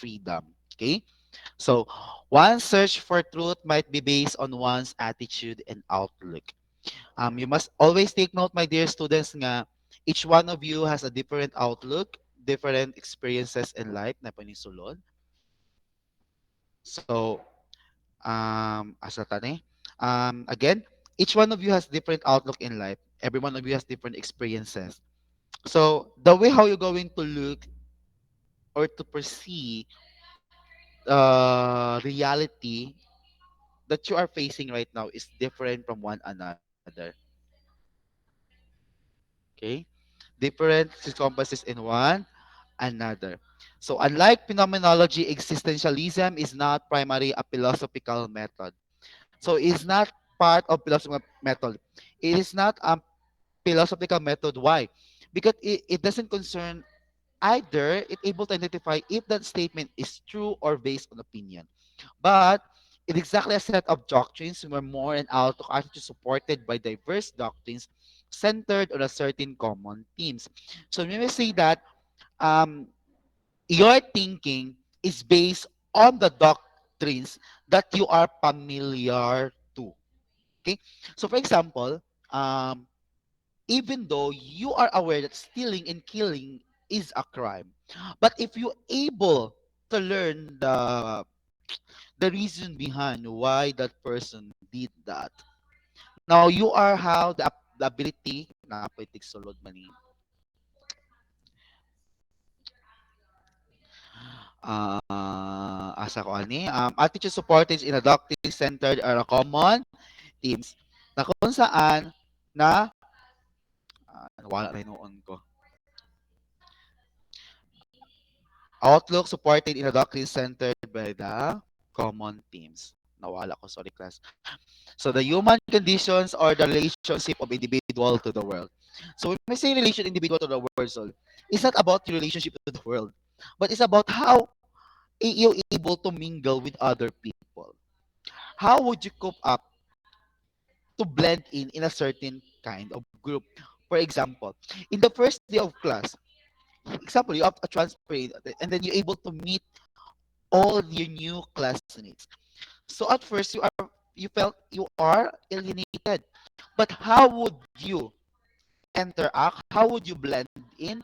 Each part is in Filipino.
freedom. Okay? So, one's search for truth might be based on one's attitude and outlook. You must always take note, my dear students, nga each one of you has a different outlook, different experiences in life na panisulod. So, asa tani? Again, each one of you has different outlook in life. Every one of you has different experiences. So, the way how you're going to look or to perceive reality that you are facing right now is different from one another. Okay? Different encompasses in one another. So unlike phenomenology, existentialism is not primarily a philosophical method. So it's not part of philosophical method. It is not a philosophical method. Why? Because it doesn't concern either it able to identify if that statement is true or based on opinion. But it's exactly a set of doctrines where more and out of attitude supported by diverse doctrines centered on a certain common themes. So when we say that um, your thinking is based on the doctrines that you are familiar to. Okay. So for example, um, even though you are aware that stealing and killing is a crime, but if you able to learn the reason behind why that person did that, now you are how the ability na pwede sulod mani asa ko ani attitude supported in a doctrine centered or a common themes na kung saan na wala rin noon ko outlook supported in a doctrine centered by the common themes. Nawala ko, sorry class. So the human conditions or the relationship of individual to the world. So when we say relation individual to the world, so it's not about your relationship to the world, but it's about how you're able to mingle with other people. How would you cope up to blend in a certain kind of group? For example, in the first day of class, example, you have a transfer and then you're able to meet all your new classmates. So at first you felt you are alienated. But how would you interact? How would you blend in?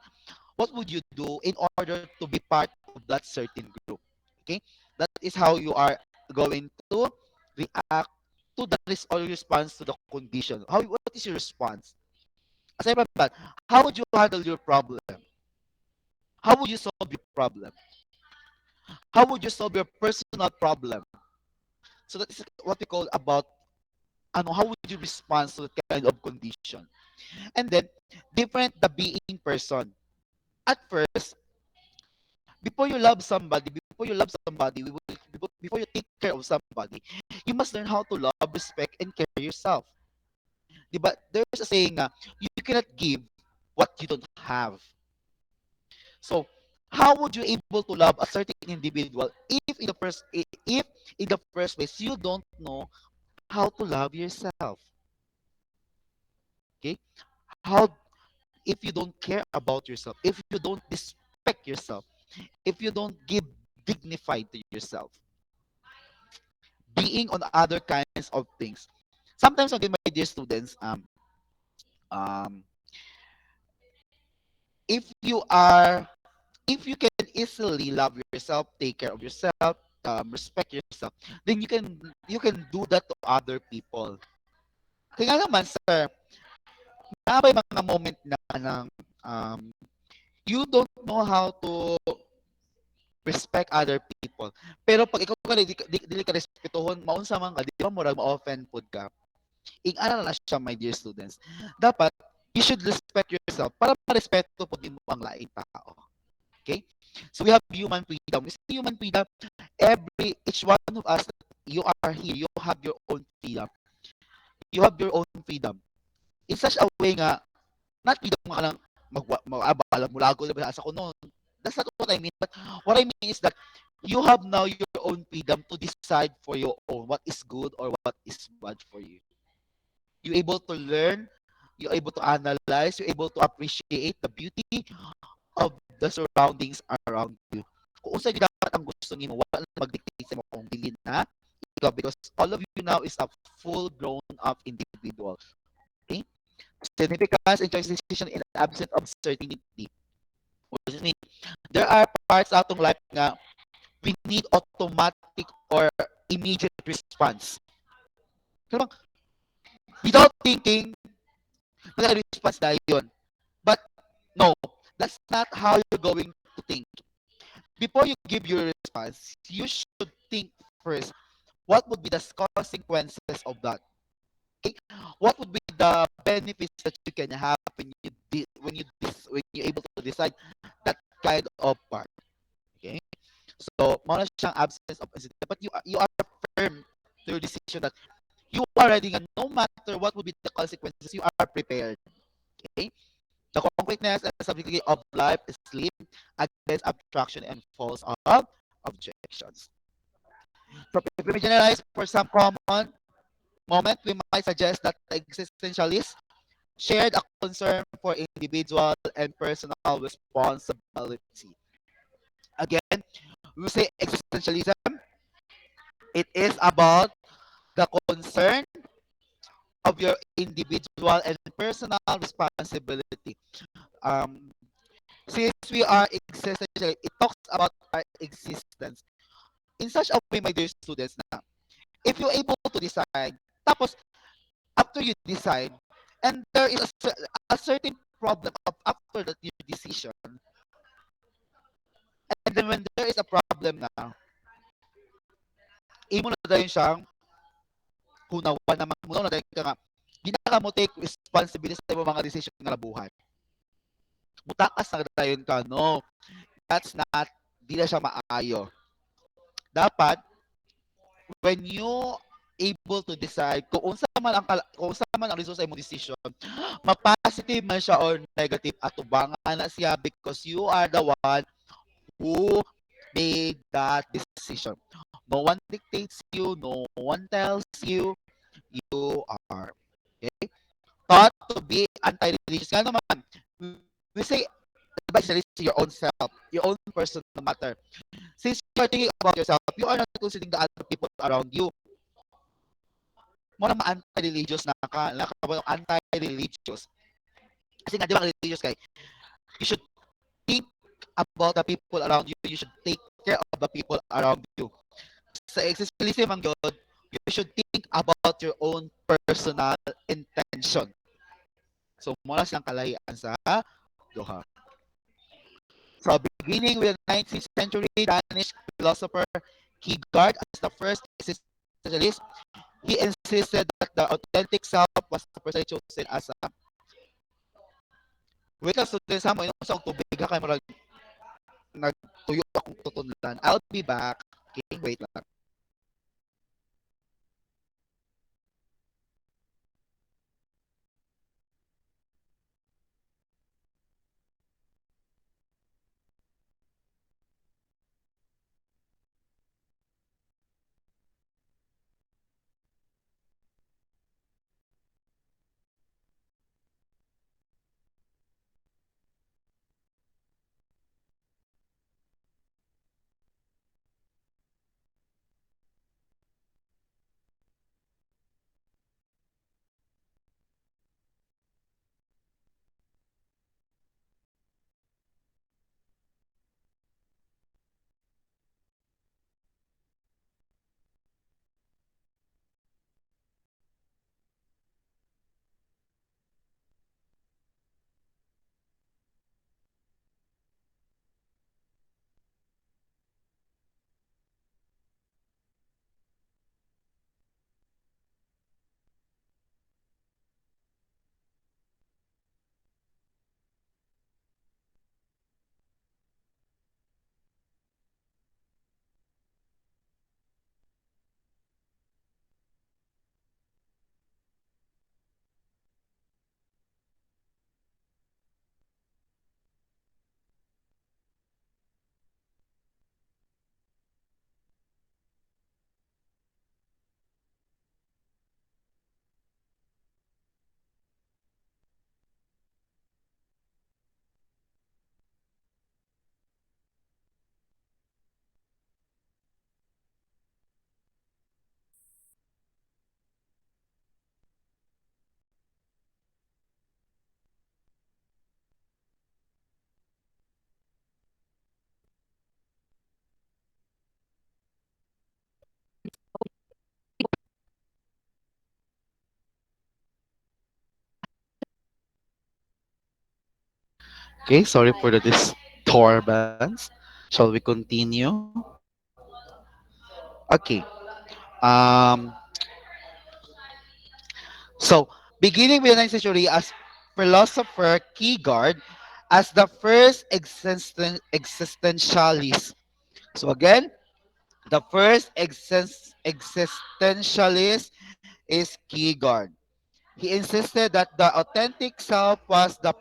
What would you do in order to be part of that certain group? Okay? That is how you are going to react to the or response to the condition. What is your response? Aside from that, how would you handle your problem? How would you solve your problem? How would you solve your personal problem? So that is what we call about how would you respond to that kind of condition? And then, different the being person. At first, before you take care of somebody, you must learn how to love, respect, and care yourself. Diba? There's a saying you cannot give what you don't have. So, how would you able to love a certain individual if in the first place you don't know how to love yourself? Okay? How if you don't care about yourself, if you don't respect yourself, if you don't give dignified to yourself, being on other kinds of things. Sometimes again, my dear students, um, if you are, if you can easily love yourself, take care of yourself, respect yourself, then you can do that to other people. Kaya naman, sir, na may mga moment na ng you don't know how to respect other people. Pero pag ikaw ka dili ka respetuhon, maunsa man ka, di ba murag ma-offend pud ka. Ing-aral na siya, my dear students. Dapat you should respect yourself para ma-respeto pud mo ang laing tao. Okay? So we have human freedom. We say human freedom, each one of us, you are here, you have your own freedom. You have your own freedom. In such a way nga, not freedom ka lang mag-abala mulago sa kuno. That's not what I mean. But what I mean is that you have now your own freedom to decide for your own what is good or what is bad for you. You're able to learn, you're able to analyze, you're able to appreciate the beauty of the surroundings around you. Kung unsa gyud dapat ang gusto nimo wala na mag-dictate sa mo kung dili na ikaw because all of you now is a full grown up individual. Okay? Significance and choice decision in absence of certainty. What does it mean? There are parts atong life nga we need automatic or immediate response. Pero without thinking, response na yun. But no, that's not how you're going to think. Before you give your response, you should think first, what would be the consequences of that? Okay? What would be the benefits that you can have when you're able to decide that kind of part? Okay? So, mo na siyang absence of incident. But you are firm to your decision that you are ready and no matter what would be the consequences, you are prepared. Okay? The concreteness and subjectivity of life is sleep against abstraction and false of objections. So if we generalize for some common moment, we might suggest that the existentialists shared a concern for individual and personal responsibility. Again, we say existentialism, it is about the concern of your individual and personal responsibility. Um, since we are existential, it talks about our existence. In such a way, my dear students, na if you're able to decide, tapos after you decide, and there is a certain problem of after that your decision, and then when there is a problem na, imo na dahil siyang hunawan naman mo na dahil ka nga, di na ka mo take responsibility sa mga decision nga nabuhay. Mutakas na dayon ka, no, that's not, di na siya maayo. Dapat, when you able to decide kung unsa man ang kung unsa man ang result sa imong decision, ma-positive man siya or negative atubangan na siya because you are the one who made that decision. No one dictates you, no one tells you, you are. Okay? Thought to be anti-religious. Nga naman, we say advice your own self, your own personal matter. Since you are thinking about yourself, you are not considering the other people around you. Mo na anti-religious na ka, anti-religious. Kasi nga, di ba religious kay, you should think about the people around you. You should take care of the people around you. Sa existentialism ang yun, you should think about your own personal intention. So, mula silang kalahian sa duha. So, beginning with the 19th century Danish philosopher Kierkegaard as the first existentialist, he insisted that the authentic self was the person chosen as a wait lang students ha mo inom sa tubig ha kay murag nagtuyo akong tutunlan. I'll be back. Okay, wait lang. Okay, sorry for the disturbance. Shall we continue? Okay. Um, so, beginning with the 9th century as philosopher Kierkegaard as the first existentialist. So again, the first existentialist is Kierkegaard. He insisted that the authentic self was the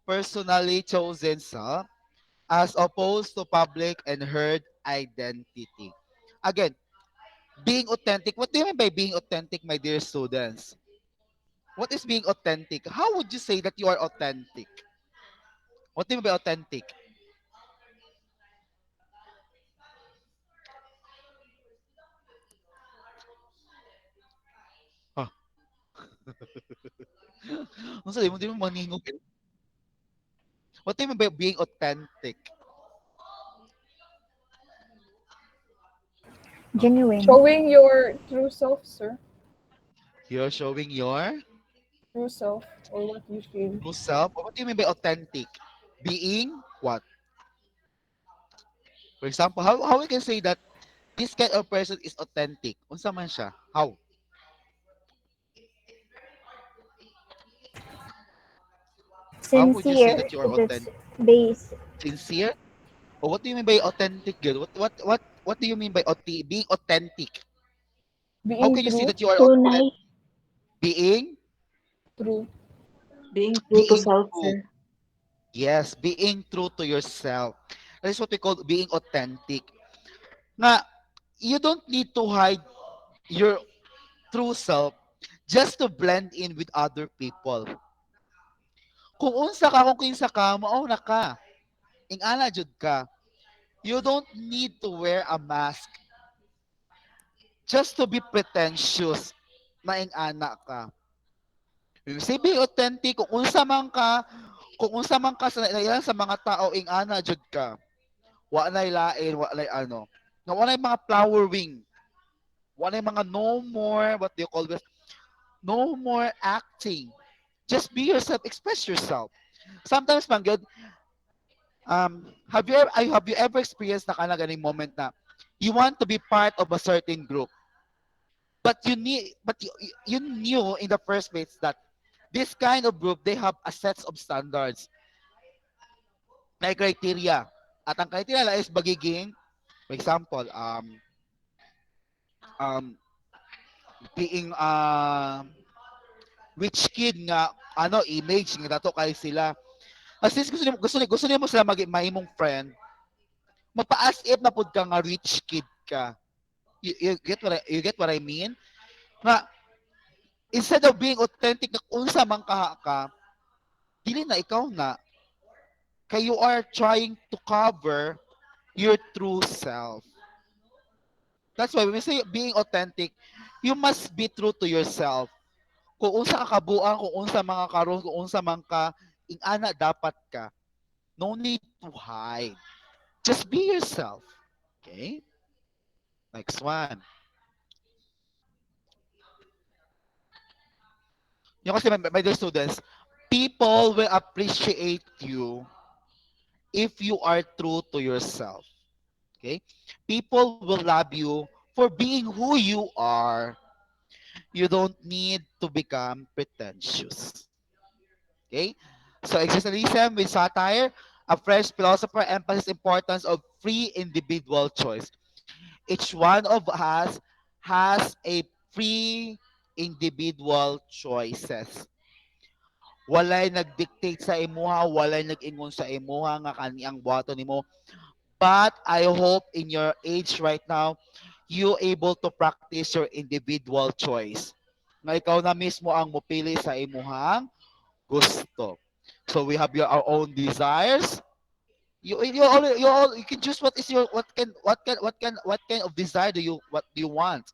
personally chosen self as opposed to public and herd identity. Again, being authentic. What do you mean by being authentic, my dear students? What is being authentic? How would you say that you are authentic? What do you mean by authentic? Huh. Ano sabi mo, di mo maningog. What do you mean by being authentic? Genuine. Showing your true self, sir. You're showing your True self or what you feel. true self. Or what do you mean by authentic? Being what? For example, how we can say that this kind of person is authentic? Unsa man siya? How? How would you say Sincere. that you are That's authentic? base. Sincere? Or what do you mean by authentic? Girl? What do you mean by being authentic? How Being can you see true. that you are Tunay. authentic? Being True. Being true to being self, true. sir. Yes, being true to yourself. That is what we call being authentic. Nga, you don't need to hide your true self just to blend in with other people. Kung unsa ka, kung kinsa ka, mao na ka. Ing ana jud ka. You don't need to wear a mask just to be pretentious na ing ana ka. You say be authentic kung unsa man ka sa ilan sa mga tao ing ana jud ka. Wa nay lain, wa nay ano. Nga wa nay mga flower wing. Wa nay mga no more, what do you call this? No more acting. Just be yourself, express yourself. Sometimes man gyud, have you ever experienced na kana ganing moment na you want to be part of a certain group, but you knew in the first place that this kind of group they have a sets of standards, may criteria. At ang criteria is magiging, for example, um, being rich kid nga ano image nga dato kay sila. As least gusto nimo sila mahimong friend, magpa-as if na pud ka nga rich kid ka. You get what I mean? Nga instead of being authentic na unsa man ka, dili na ikaw na kay you are trying to cover your true self. That's why when we say being authentic, you must be true to yourself. Kung unsa ka kabuang, kung unsa mga karon, kung unsa man ka, ing ana dapat ka. No need to hide. Just be yourself. Okay? Next one. Yung kasi my dear students, people will appreciate you if you are true to yourself. Okay? People will love you for being who you are. You don't need to become pretentious. Okay? So existentialism with satire, a French philosopher emphasizes importance of free individual choice. Each one of us has a free individual choices. Walay nagdictate sa imuha, walay nag-ingon sa imuha nga kani ang buhaton nimo. But I hope in your age right now, you able to practice your individual choice. Nga ikaw na mismo ang mupili sa imuhang gusto. So we have our own desires. You can choose what is your what kind of desire what do you want.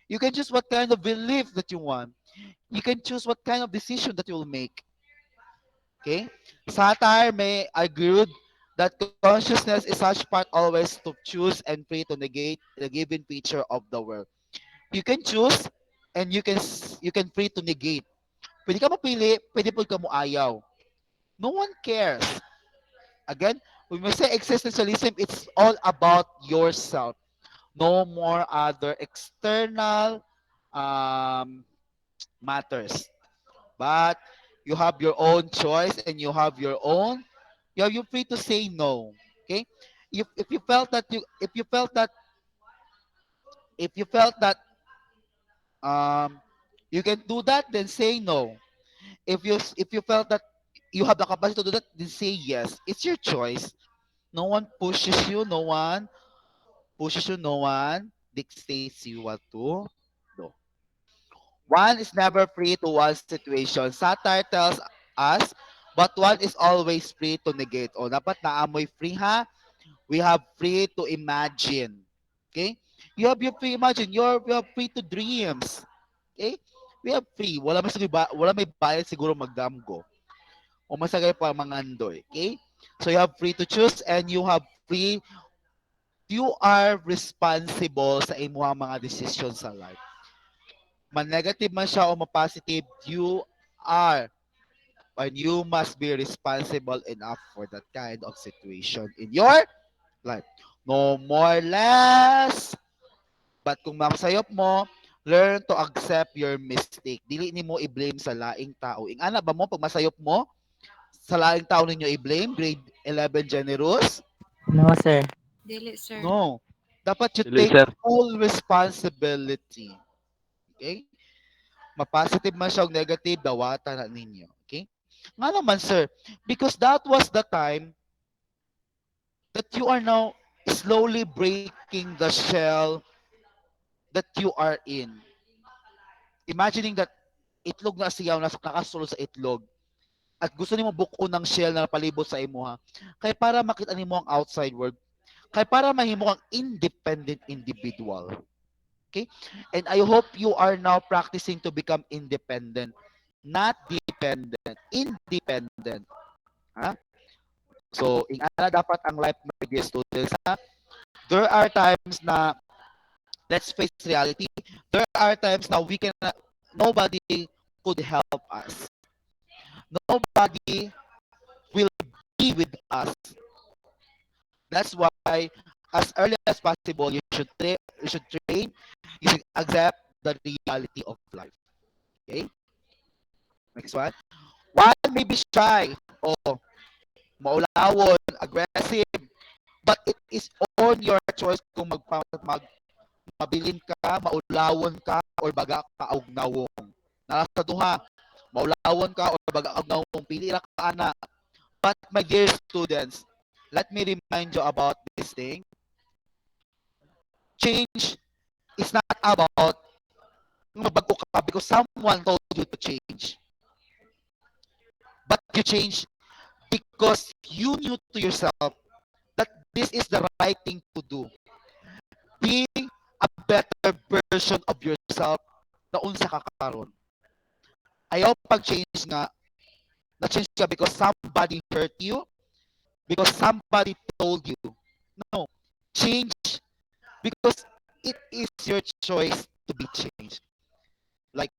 You can choose what kind of belief that you want. You can choose what kind of decision that you will make. Okay? Satire may agree that consciousness is such part always to choose and free to negate the given feature of the world. You can choose and you can free to negate. Pwede ka mapili, pwede po ka mo ayaw. No one cares. Again, when we say existentialism, it's all about yourself. No more other external um, matters. But you have your own choice and you have your own. You're free to say no. Okay. If you felt that if you felt that you can do that, then say no. If you felt that you have the capacity to do that, then say yes. It's your choice. No one pushes you. No one dictates you what to do. One is never free to one situation. Satire tells us, but one is always free to negate. O, dapat naamoy free ha? We have free to imagine. Okay? You have your free imagine. You have free to dreams. Okay? We have free. Wala may bayad siguro magdamgo. O masagay pa mangandoy. Okay? So you have free to choose and you are responsible sa imuhang mga decisions sa life. Man-negative man siya o ma-positive, you are and you must be responsible enough for that kind of situation in your life. No more less. But kung masayop mo, learn to accept your mistake. Dili nimo i-blame sa laing tao. Ing ana ba mo pag masayop mo, sa laing tao ninyo i-blame? Grade 11 generous? No, sir. Dili, sir. No. Dapat you Dili, take sir. full responsibility. Okay? Ma-positive man siya o negative, dawata na ninyo. Okay? Nga naman, sir, because that was the time that you are now slowly breaking the shell that you are in. Imagining that itlog na siya nakasulod sa itlog at gusto nimo buko ng shell na palibot sa imo ha. Kay para makita nimo ang outside world. Kay para mahimo kang independent individual. Okay? And I hope you are now practicing to become independent, not dependent, independent. Ha? So, ingana dapat ang life ng mga students. Ha? There are times na, let's face reality, there are times na nobody could help us. Nobody will be with us. That's why, as early as possible, you should train, you should accept the reality of life. Okay? Next one. One may be shy o maulawon, aggressive, but it is on your choice kung mabilin ka, maulawon ka, or baga ka og nawong. Nasa duha, maulawon ka or baga og nawong, pili ra ka ana. But my dear students, let me remind you about this thing. Change is not about mabago ka because someone told you to change. But you change because you knew to yourself that this is the right thing to do. Being a better version of yourself na unsa ka karon. Ayaw pag-change nga, na-change ka because somebody hurt you, because somebody told you. No. Change because it is your choice to be changed. Like,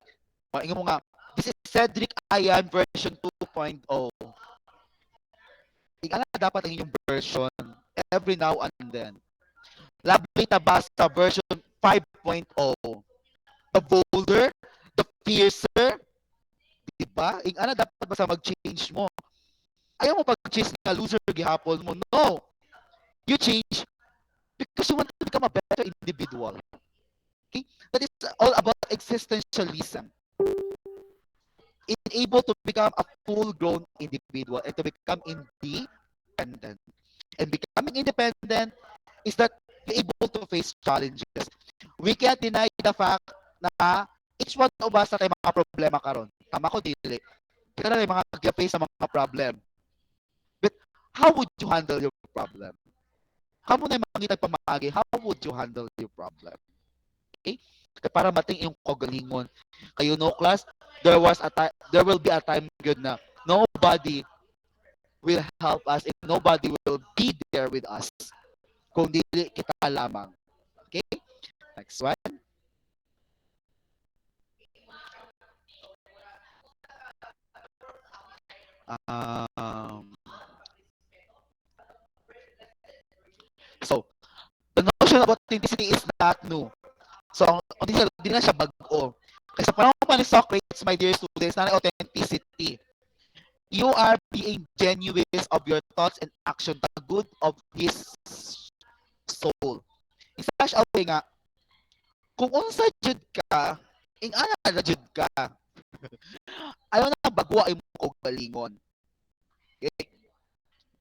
paingin mo nga, this is Cedric Ayan version 2.0. Ika na dapat ang inyong version every now and then. Lovely Tabasa version 5.0. The bolder, the fiercer, diba? Ika na dapat basta mag-change mo. Ayaw mo pag-change nga loser gihapon mo. No! You change because you want to become a better individual. Okay? That is all about existentialism. It's able to become a full-grown individual and to become independent. And becoming independent is that you're able to face challenges. We can't deny the fact na each one of us na tayo mga problema karon. Tama ko, dili. Kita na tayo mga face sa mga problem. But how would you handle your problem? Kamu na yung mangitag pamaagi, how would you handle your problem? Okay? Kaya para mating yung kagalingon. Kayo no class, there will be a time good na nobody will help us and nobody will be there with us kung dili kita lamang. Okay? Next one. Um, so, the notion of authenticity is not new. So, hindi na siya bago. Kasi sa panahon pa ni Socrates, my dear students, na authenticity. You are being genuine of your thoughts and action, the good of his soul. In such a way nga, kung unsa jud ka, ing ana na jud ka. Ayaw na bagwa imong kaugalingon. Okay?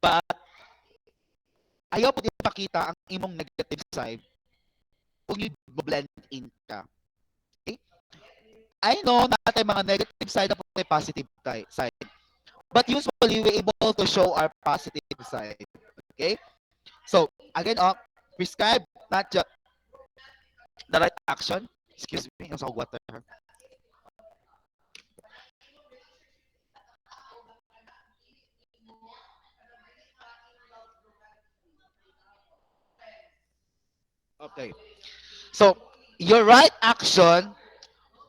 But ayaw pud ipakita ang imong negative side kung you blend in ka. Okay? I know natay mga negative side at may positive side. But usually we're able to show our positive side. Okay? So, again, prescribe not just the right action. Excuse me, I'm sorry, water. Okay. So, your right action,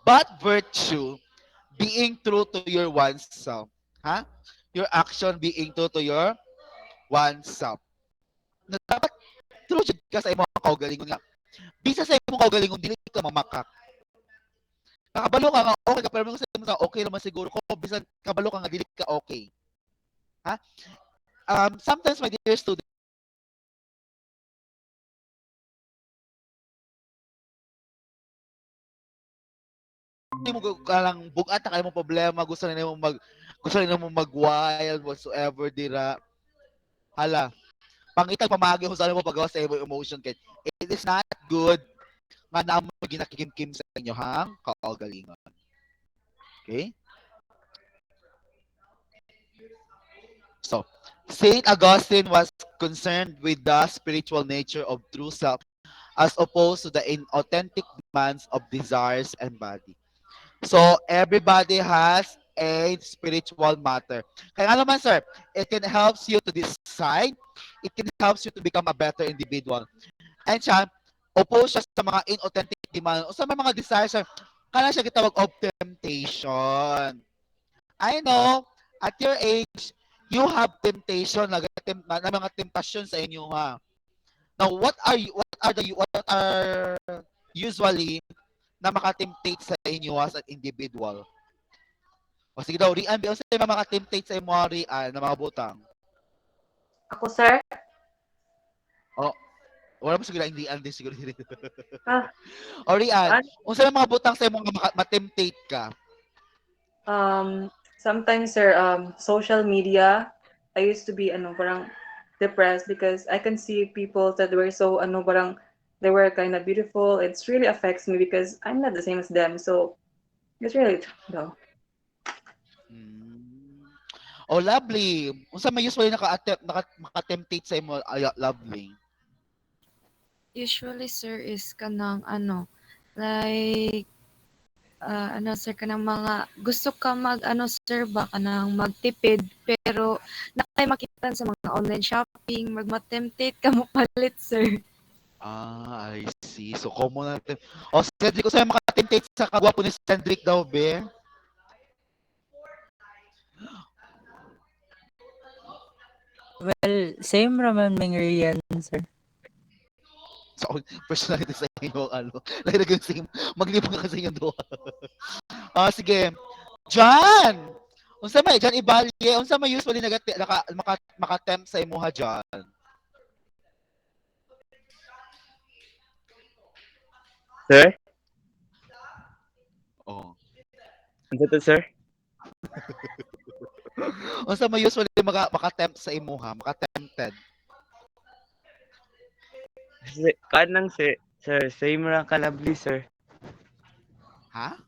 but virtue, being true to your oneself. Ha? Your action being true to your oneself. Na dapat true jud ka sa imong kaugalingon nga. Bisa sa imong kaugalingon dili ka mamakak. Nakabalo ka nga okay ka pero sa imong okay naman siguro ko bisan kabalo ka nga dili ka okay. Ha? Sometimes my dear students, mo kalang bugat na kayo mong problema, gusto nila mo mag-wild whatsoever dira. Hala, pangitag pamagi kung saan mo pagawa sa imong emotion kay it is not good nga na mo ginakikimkim sa inyo hang kaugalingon. Okay? So, Saint Augustine was concerned with the spiritual nature of true self as opposed to the inauthentic demands of desires and body. So, everybody has a spiritual matter. Kaya nga naman, sir, it can help you to decide, it can help you to become a better individual. And siya, opposed siya sa mga inauthentic demand o sa mga desires, sir, kaya siya gitawag of temptation. I know, at your age, you have temptation, na mga temptation sa inyo, ha. Now, what are usually na makatemplate sa inyo as an individual? O sige daw, Rian, ano sa mga makatemplate sa inyo, Rian, na mga butang? Ako, sir? O, wala mo siguro, hindi Rian din siguro. Ah, O Rian, an- kung sa mga butang sa inyo, matemplate ka? sometimes, sir, social media, I used to be, parang depressed because I can see people that were so, parang they were kind of beautiful. It's really affects me because I'm not the same as them. So, it's really, no. Hmm. O lovely. Kung sa may usually makatemplate sa inyo, lovely? Usually, sir, is kanang ano, like, ano, sir, kanang mga, gusto ka mag, ano, sir, ba, kanang magtipid, pero nakay makita sa mga online shopping, magmatemptate ka mo palit, sir. I see. So, common natin. O, Cedric, kung sa makatemplate sa kagwapo ni Cedric daw, be? Well, same raman mga Rian, sir. So, personality sa inyo, ano, lagay sa inyo, maglibang ka sa inyo doon. Sige. John! Unsa may John Ibalye, unsa may usually makatempt sa imuha John? Sir? Oh. Ano to, sir? Unsa may usually makatempt sa imuha, makatempted? Kanang sir, same ra ka lovely, sir. Ha?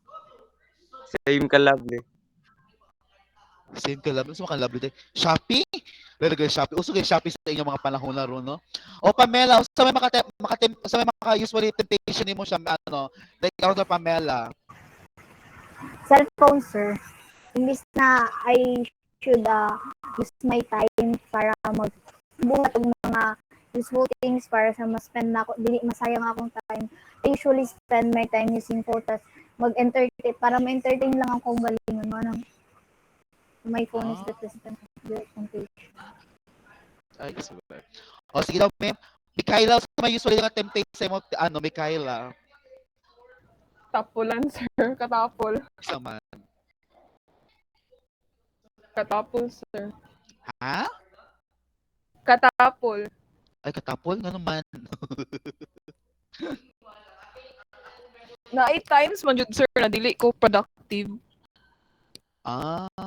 Same ka lovely. Same ka lovely, ka lovely day. Shopee? Lalagay Shopee. Uso kay Shopee sa inyong mga panahon na ron, no? O Pamela, unsa may unsa may usually temptation nimo siya ano, like counter Pamela. Cellphone, sir. Imbis na I should use my time para magbuhat og mga useful things para sa mas-spend na ako, dili masayang akong time. I usually spend my time using photos, mag-entertain, para ma-entertain lang akong galingon mo nang My phone is Ah, the direct temptation. I swear. O sige daw, ma'am. Mikaela, sa may usually nga template sa mo, Mikaela. Tapulan, sir. Katapol. Isa man. Katapol, sir. Ha? Katapol. Ay, katapol nga naman. Na 8 times man jud, sir, na dili ko productive.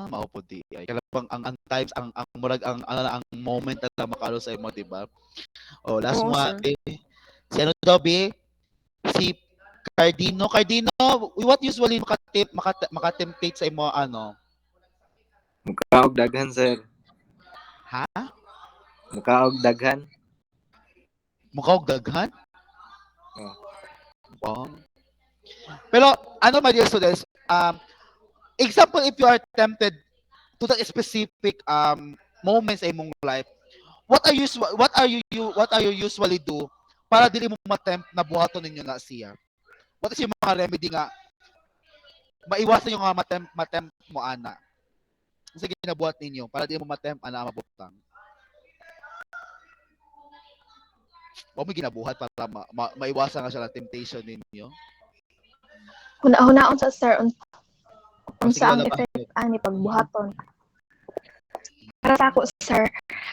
Maupo di. Ay, kalabang ang times, ang murag, ang moment na lang makalo sa imo, di ba? O, last Oo, mo ha, sir. be. Si ano daw, be? Si Cardino. Cardino, what usually makatemplate sa imo, ano? Mukaog daghan, sir. Ha? Mukaog daghan. Mukha og daghan? Oh. Wow. Pero, ano, my dear students, example, if you are tempted to that specific moments sa imong life, what are you usually do para dili mo matempt na buhaton ninyo na siya? What is yung mga remedy nga maiwasan yung mga matempt mo ana? Sige ginabuhat ninyo para di mo matempt ana mabutang. O may ginabuhat para maiwasan nga siya na temptation ninyo. Huna-hunaon sa sir, O sige unsa ang lang effect ani pagbuhaton. Para sa ako, sir,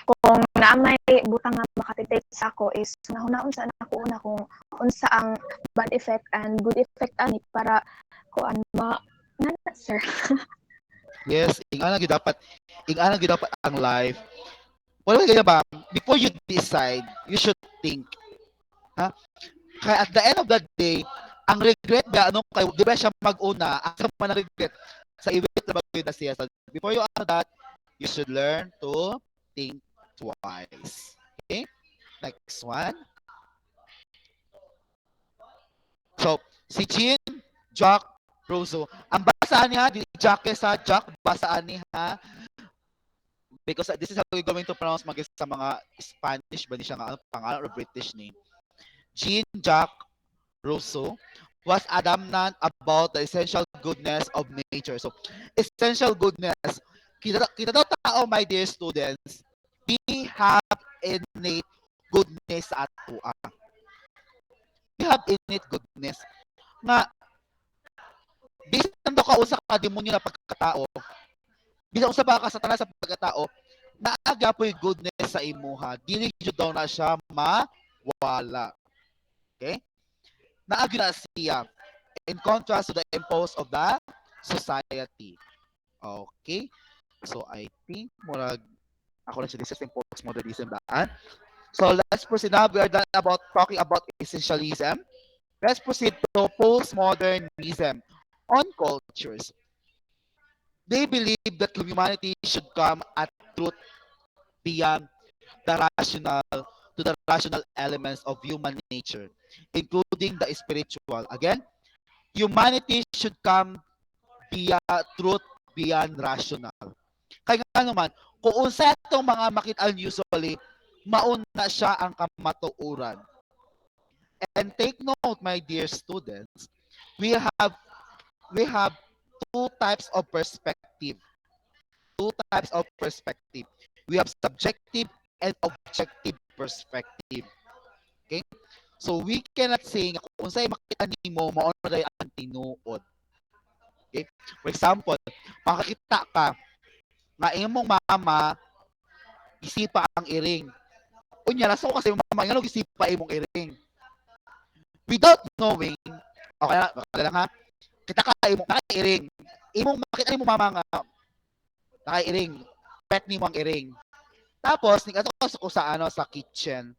kung naamay butang nga makatitake sa ako is hunahunaon sa ako una kung unsa ang bad effect and good effect ani para kuan nana, sir. Yes, ingana gyud dapat ang life. Wala kaya ba before you decide, you should think. Ha? Kaya at the end of the day, ang regret ba ano kay di ba siya mag-una, asa man ang regret sa event na bagay na siya. So, before you ano that, you should learn to think twice. Okay? Next one. So, si Jean, Jack, Roso. Ang basaan niya, di Jack sa Jack, basaan niya because this is how we're going to pronounce sa mga Spanish ba ni siya nga ano, pangalan or British name. Jean Jack Rousseau was adamant about the essential goodness of nature. So, essential goodness. Kita daw tao, my dear students, we have innate goodness sa ato. We have innate goodness. Nga, bisan daw ka usa ka demonyo na pagkatao, bisan usa pa ka satanas sa pagkatao, naaga po yung goodness sa imuha. Dili jud daw na siya mawala. Okay? Naagyo na siya in contrast to the impulse of the society. Okay? So, I think murag ako lang siya this is postmodernism daan. So, let's proceed now. We are done about talking about essentialism. Let's proceed to postmodernism on cultures. They believe that humanity should come at truth beyond the rational to the rational elements of human nature, including the spiritual. Again, humanity should come via truth beyond rational. Kaya nga naman, kung unsa itong mga makit-an usually, mauna siya ang kamatuuran. And take note, my dear students, we have two types of perspective. Two types of perspective. We have subjective and objective perspective. Okay? So we cannot say nga kung unsay makita nimo mao na ang tinuod. Okay? For example, makakita ka nga imong mama gisipa ang iring. Unya raso kasi imong mama ngano gisipa imong iring. Without knowing, okay lang ha. Kita ka imong nakairing. Imong makita imong mama nga nakairing. Pet nimo ang iring. Tapos nigadto ka sa ano sa kitchen.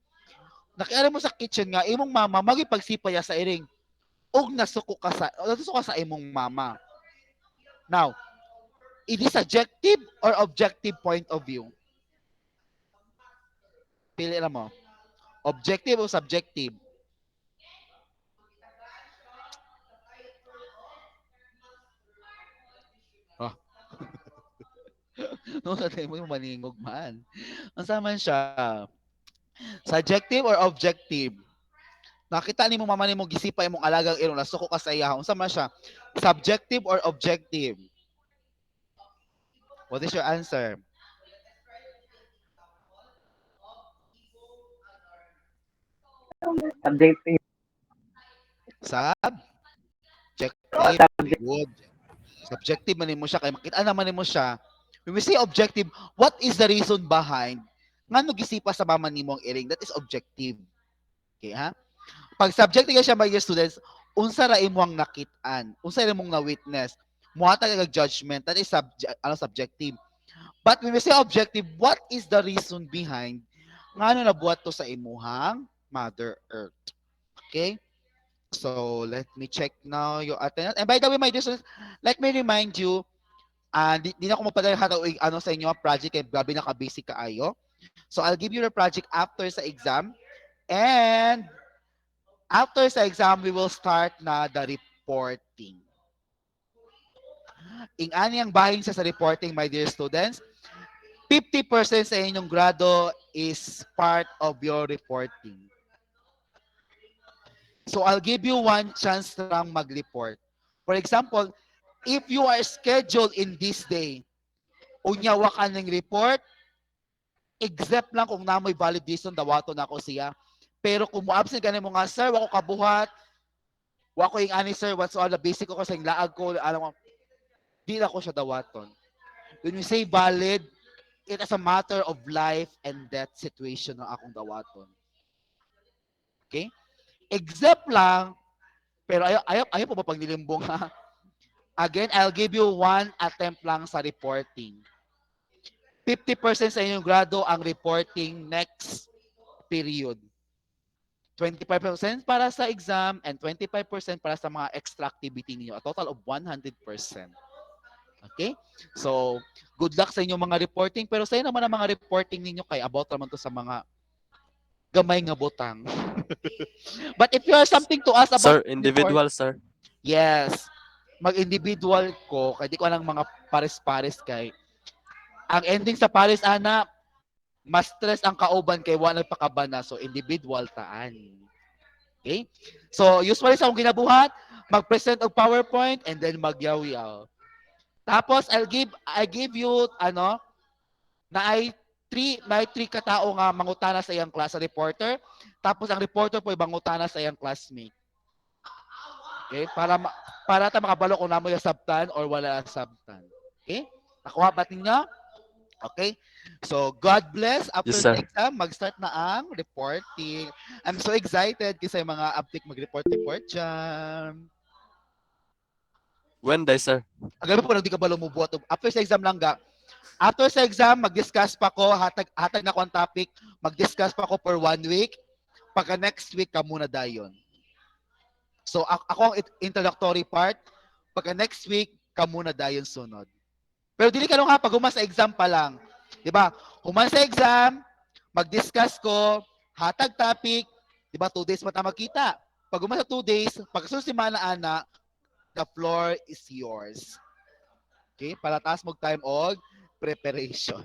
Nakialam mo sa kitchen nga imong mama magipagsipaya sa iring. Og nasuko ka sa imong mama. Now, it is subjective or objective point of view? Pili na mo. Objective o subjective? Oh. No, sa mo yung maningog man. Ang man siya. Subjective or objective? Nakita ni mo mama ni mo gisipa imong alagang irong nasuko ka sa iya. Unsa man siya? Subjective or objective? What is your answer? Subjective. Subjective. Very good. Subjective man mo siya kay makita naman nimo siya. When we say objective, what is the reason behind ngano gisipa sa mama nimo ang iring? That is objective. Okay, ha? Pag subjective ka siya by your students, unsa ra imong nakit-an? Unsa ra imong na-witness? Muhatag kag judgment. That is subjective. But when we say objective, what is the reason behind ngano nabuhat to sa imuhang Mother Earth? Okay? So, let me check now your attendance. And by the way, my dear students, let me remind you, di na ako mapadala ano sa inyo, project kay grabe na ka-basic kaayo. So, I'll give you the project after sa exam. And after sa exam, we will start na the reporting. Ing-ani ang bahin sa reporting, my dear students. 50% sa inyong grado is part of your reporting. So I'll give you one chance lang mag-report. For example, if you are scheduled in this day, unyawa ka ng report, except lang kung namoy validation, dawato na ako siya. Pero kung mo-absent ka na mo nga, sir, wako kabuhat, wako yung ani, sir, what's all the basic ko sa laag ko, alam mo, di na ko siya dawaton. When we say valid, it is a matter of life and death situation ng akong dawaton. Okay? Except lang, pero ayaw po ba pag nilimbong ha? Again, I'll give you one attempt lang sa reporting. 50% sa inyong grado ang reporting next period. 25% para sa exam and 25% para sa mga extra activity niyo. A total of 100%. Okay? So, good luck sa inyong mga reporting. Pero sa naman ang mga reporting ninyo kay about naman to sa mga gamay nga butang. But if you have something to ask about Sir, individual, sir. yes, mag-individual ko, kaya di ko lang mga pares-pares kay. Ang ending sa pares, ana, mas stress ang kauban kay wala nagpakabana. So, individual taan. Okay? So, usually sa akong ginabuhat, mag-present og PowerPoint and then magyaw-yaw. Tapos, I give you, na ay may three katao nga mangutana sa iyang class, sa reporter. Tapos, ang reporter po mangutana sa iyang classmate. Okay? Para ta makabalo kung namo yung sabtan or wala sabtan. Okay? Nakuha ba ninyo? Okay? So, God bless. Yes, After sir. the exam, mag-start na ang reporting. I'm so excited kasi mga uptick mag-report-report dyan. When day, sir? Ang gabi po, hindi ka ba lumubuhat? After sa exam lang ga. After sa exam, mag-discuss pa ko, hatag na ko ang topic, mag-discuss pa ko for 1 week. Pagka next week, ka muna dayon. So, ako ang introductory part. Pagka next week, ka muna dayon sunod. Pero dili ka nung ha, pag human sa exam pa lang. Diba? Human sa exam, mag-discuss ko, hatag topic, diba, 2 days mata magkita. Pag human sa 2 days, pag sunod semana ana, the floor is yours. Okay? Para taas mo time og preparation.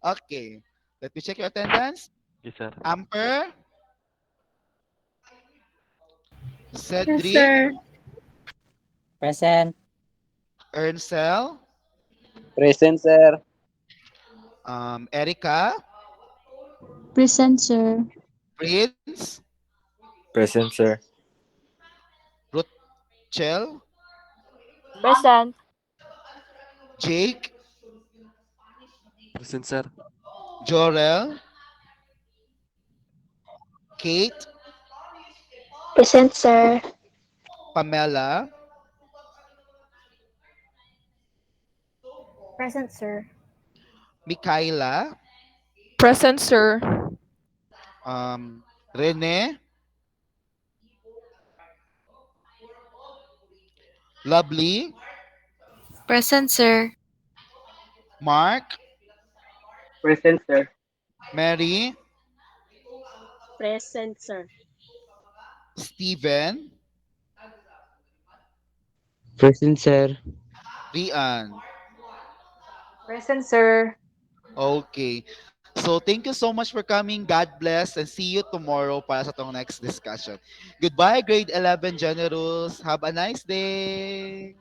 Okay. Let me check your attendance. Yes, sir. Amper, Yes, Cedric, sir. Present. Erncel, Present, sir. Erica, Present, sir. Prince, Present, sir. Chel, Present. Jake, Present, sir. Jorel, Kate, Present, sir. Pamela, Present, sir. Mikaela, Present, sir. Rene, Lovely, Present, sir. Mark, Present, sir. Mary, Present, sir. Steven, Present, sir. Rian. Present, sir. Okay. So thank you so much for coming. God bless and see you tomorrow para sa tong next discussion. Goodbye, grade 11 generals. Have a nice day.